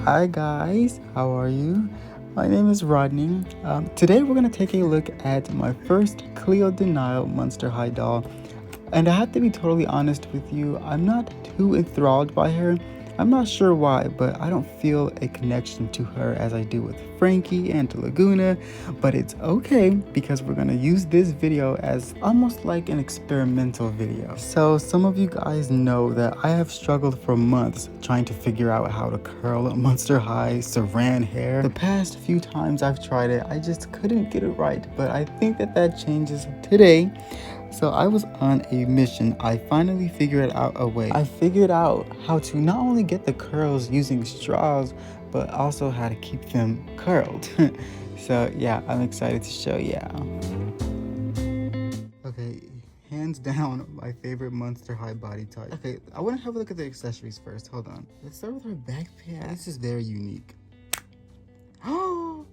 Hi guys, how are you? My name is Rodney. Today we're going to take a look at my first Cleo de Nile Monster High doll. And I have to be totally honest with you, I'm not too enthralled by her. I'm not sure why, but I don't feel a connection to her as I do with Frankie and to Laguna. But it's okay because we're gonna use this video as almost like an experimental video. So some of you guys know that I have struggled for months trying to figure out how to curl Monster High Saran hair. The past few times I've tried it, I just couldn't get it right, but I think that changes today. So I was on a mission. I finally figured out a way. I figured out how to not only get the curls using straws, but also how to keep them curled. So yeah, I'm excited to show you. Okay, hands down, my favorite Monster High body type. Okay, I want to have a look at the accessories first. Hold on. Let's start with her backpack. This is very unique. Oh,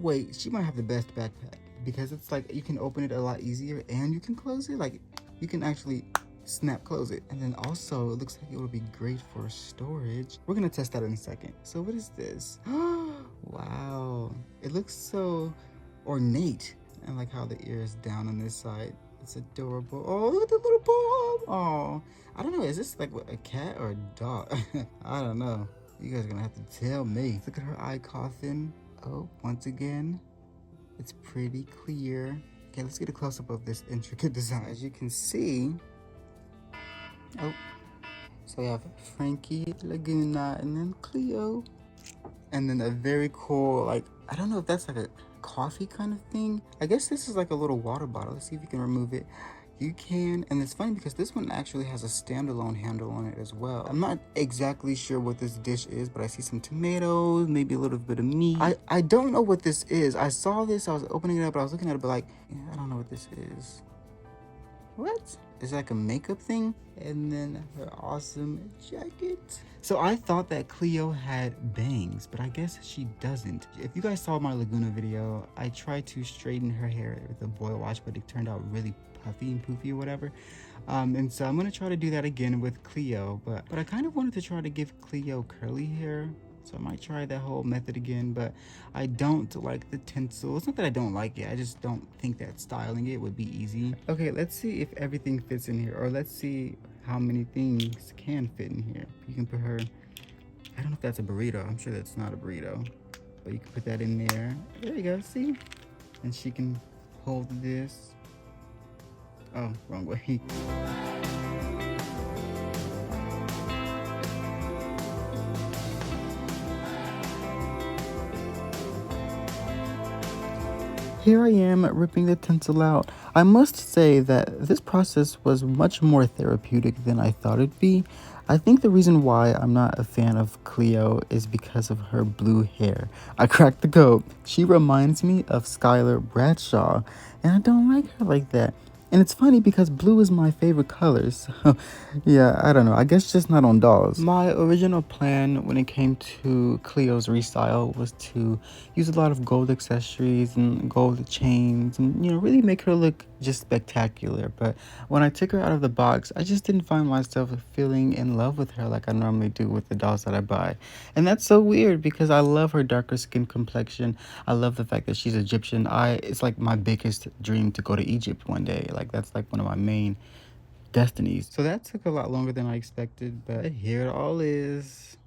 wait, she might have the best backpack because it's like you can open it a lot easier and you can close it. Like you can actually snap close it. And then also it looks like it would be great for storage. We're gonna test that in a second. So what is this? Wow, it looks so ornate. And like how the ear is down on this side. It's adorable. Oh, look at the little ball. Oh, I don't know. Is this like a cat or a dog? I don't know. You guys are gonna have to tell me. Look at her eye coffin. Oh, once again, it's pretty clear. Okay, let's get a close-up of this intricate design. As you can see, oh, so we have Frankie, Laguna, and then Cleo. And then a very cool, like, I don't know if that's like a coffee kind of thing. I guess this is like a little water bottle. Let's see if you can remove it. You can, and it's funny because this one actually has a standalone handle on it as well. I'm not exactly sure what this dish is, but I see some tomatoes, maybe a little bit of meat. I don't know what this is. I saw this, I was opening it up, but I was looking at it, but like, yeah, I don't know what this is. What? Is it like a makeup thing? And then her awesome jacket. So I thought that Cleo had bangs, but I guess she doesn't. If you guys saw my Laguna video, I tried to straighten her hair with a boil wash, but it turned out really puffy and poofy or whatever. And so I'm gonna try to do that again with Cleo, but I kind of wanted to try to give Cleo curly hair. So I might try that whole method again, but I don't like the tinsel. It's not that I don't like it, I just don't think that styling it would be easy. Okay, let's see if everything fits in here, or let's see how many things can fit in here. You can put her, I don't know if that's a burrito. I'm sure that's not a burrito, but you can put that in there. There you go, see? And she can hold this. Oh, wrong way. Here I am ripping the tinsel out. I must say that this process was much more therapeutic than I thought it'd be. I think the reason why I'm not a fan of Cleo is because of her blue hair. I cracked the code. She reminds me of Skylar Bradshaw, and I don't like her like that. And it's funny because blue is my favorite color, so yeah, I don't know. I guess just not on dolls. My original plan when it came to Cleo's restyle was to use a lot of gold accessories and gold chains and, you know, really make her look just spectacular. But when I took her out of the box, I just didn't find myself feeling in love with her like I normally do with the dolls that I buy. And that's so weird because I love her darker skin complexion. I love the fact that she's Egyptian. It's like my biggest dream to go to Egypt one day. Like that's like one of my main destinies. So that took a lot longer than I expected, but here it all is.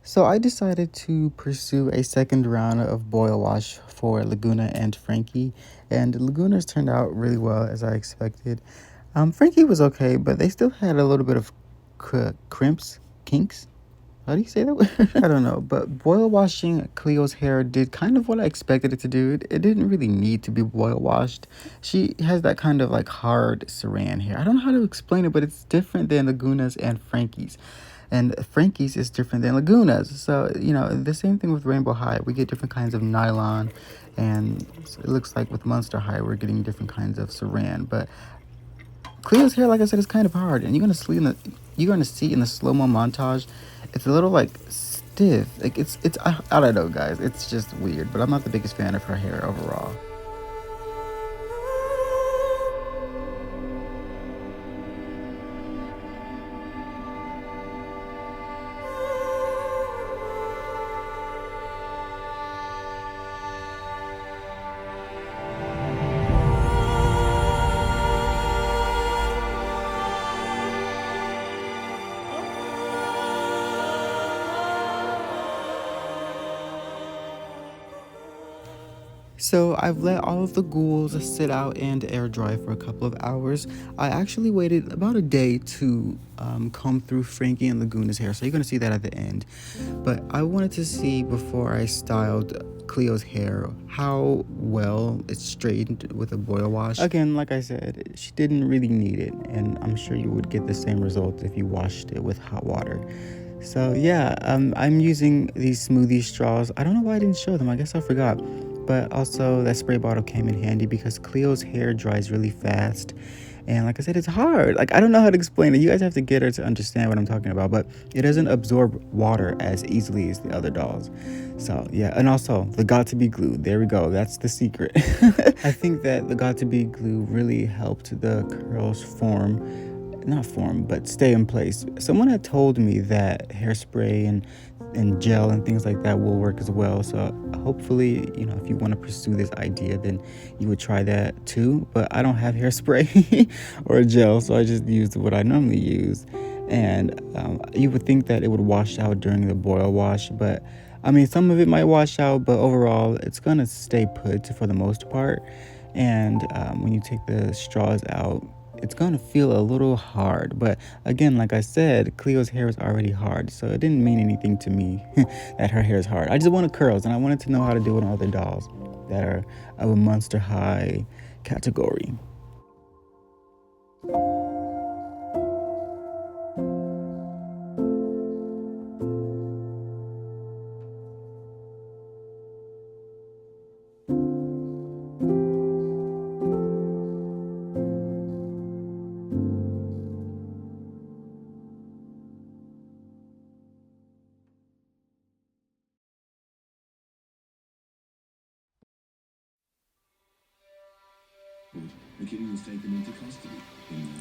So I decided to pursue a second round of boil wash for Laguna and Frankie, and Laguna's turned out really well as I expected. Frankie was okay, but they still had a little bit of kinks. How do you say that word? I don't know, but boil washing Cleo's hair did kind of what I expected it to do. It didn't really need to be boil washed. She has that kind of like hard saran hair. I don't know how to explain it, but it's different than Laguna's and Frankie's. And Frankie's is different than Laguna's. So, you know, the same thing with Rainbow High. We get different kinds of nylon, and it looks like with Monster High, we're getting different kinds of saran. But Cleo's hair, like I said, is kind of hard, and you're gonna see in the slow mo montage, it's a little like stiff. Like I don't know, guys. It's just weird. But I'm not the biggest fan of her hair overall. So I've let all of the ghouls sit out and air dry for a couple of hours. I actually waited about a day to comb through Frankie and Laguna's hair, so you're gonna see that at the end. But I wanted to see before I styled Cleo's hair how well it's straightened with a boil wash. Again, like I said, she didn't really need it, and I'm sure you would get the same result if you washed it with hot water. So yeah, I'm using these smoothie straws. I don't know why I didn't show them. I guess I forgot. But also that spray bottle came in handy because Cleo's hair dries really fast. And like I said, it's hard. Like, I don't know how to explain it. You guys have to get her to understand what I'm talking about. But it doesn't absorb water as easily as the other dolls. So yeah, and also the Got2b glue. There we go. That's the secret. I think that the Got2b glue really helped the curls not form, but stay in place. Someone had told me that hairspray and gel and things like that will work as well. So hopefully, you know, if you want to pursue this idea, then you would try that too. But I don't have hairspray or gel, so I just used what I normally use. And you would think that it would wash out during the boil wash, but I mean, some of it might wash out, but overall, it's gonna stay put for the most part. And when you take the straws out, it's gonna feel a little hard. But again, like I said, Cleo's hair is already hard, so it didn't mean anything to me that her hair is hard. I just wanted curls, and I wanted to know how to do it on other dolls that are of a Monster High category. The kitten was taken into custody.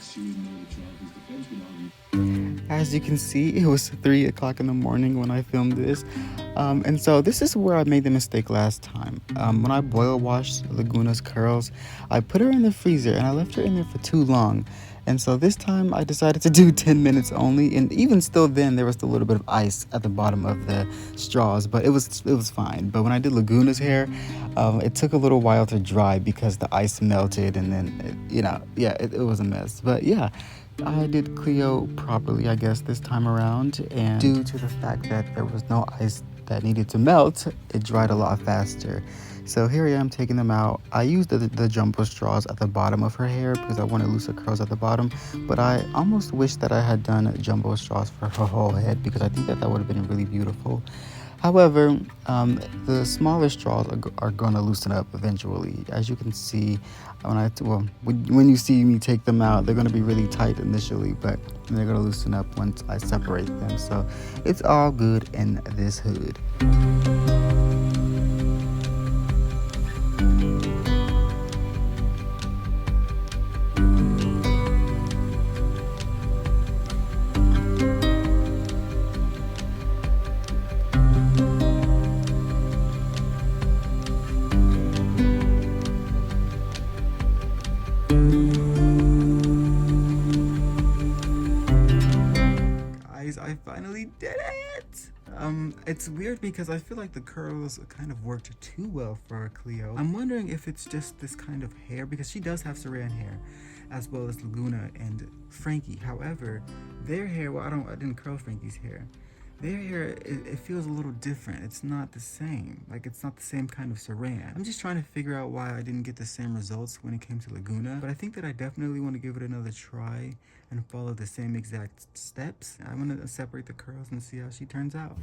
She was known to Travis' defense argued. As you can see, it was 3 o'clock in the morning when I filmed this. And so this is where I made the mistake last time. When I boil washed Laguna's curls, I put her in the freezer and I left her in there for too long. And so this time I decided to do 10 minutes only. And even still then, there was still a little bit of ice at the bottom of the straws, but it was fine. But when I did Laguna's hair, it took a little while to dry because the ice melted and then, it was a mess. But yeah, I did Cleo properly, I guess, this time around. And due to the fact that there was no ice that needed to melt, it dried a lot faster. So here I am taking them out. I used the jumbo straws at the bottom of her hair because I wanted looser curls at the bottom, but I almost wish that I had done jumbo straws for her whole head because I think that would have been really beautiful. However, the smaller straws are going to loosen up eventually. As you can see, when you see me take them out, they're going to be really tight initially, but they're going to loosen up once I separate them. So it's all good in this hood. finally did it. It's weird because I feel like the curls kind of worked too well for Cleo. I'm wondering if it's just this kind of hair, because she does have Saran hair, as well as Laguna and Frankie. However, their hair, well, I didn't curl Frankie's hair. Their hair, it feels a little different. It's not the same. Like, it's not the same kind of Saran. I'm just trying to figure out why I didn't get the same results when it came to Laguna. But I think that I definitely want to give it another try and follow the same exact steps. I want to separate the curls and see how she turns out.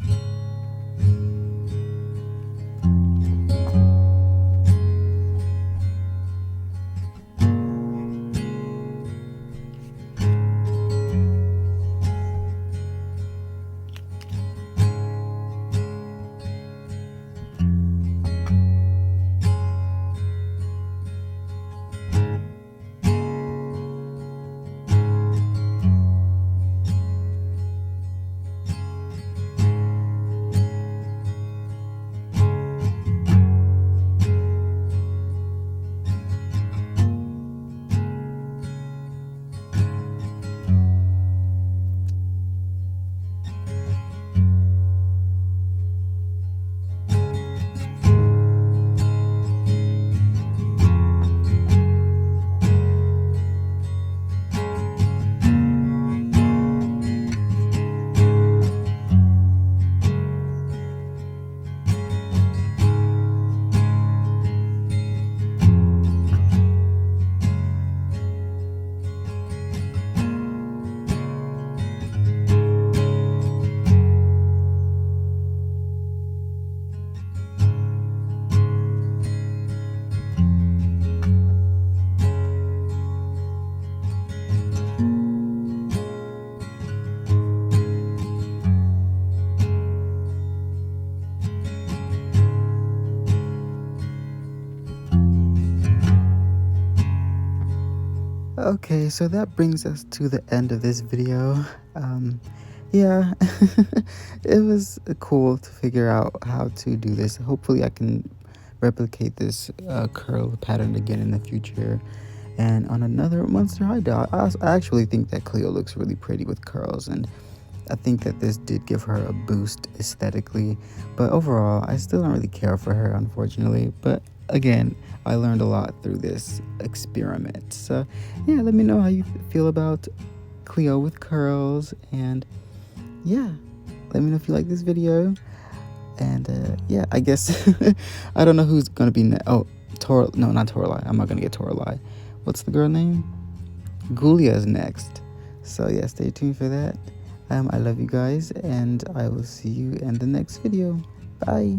Okay, so that brings us to the end of this video. Yeah, it was cool to figure out how to do this. Hopefully I can replicate this curl pattern again in the future. And on another Monster High doll, I actually think that Cleo looks really pretty with curls, and I think that this did give her a boost aesthetically. But overall, I still don't really care for her, unfortunately. But again, I learned a lot through this experiment. So yeah, let me know how you feel about Cleo with curls, and yeah, let me know if you like this video. And yeah, I guess I don't know who's gonna be next. Oh, no, not Toralei. I'm not gonna get Toralei. What's the girl name? Gulia is next. So yeah, stay tuned for that. I love you guys, and I will see you in the next video. Bye.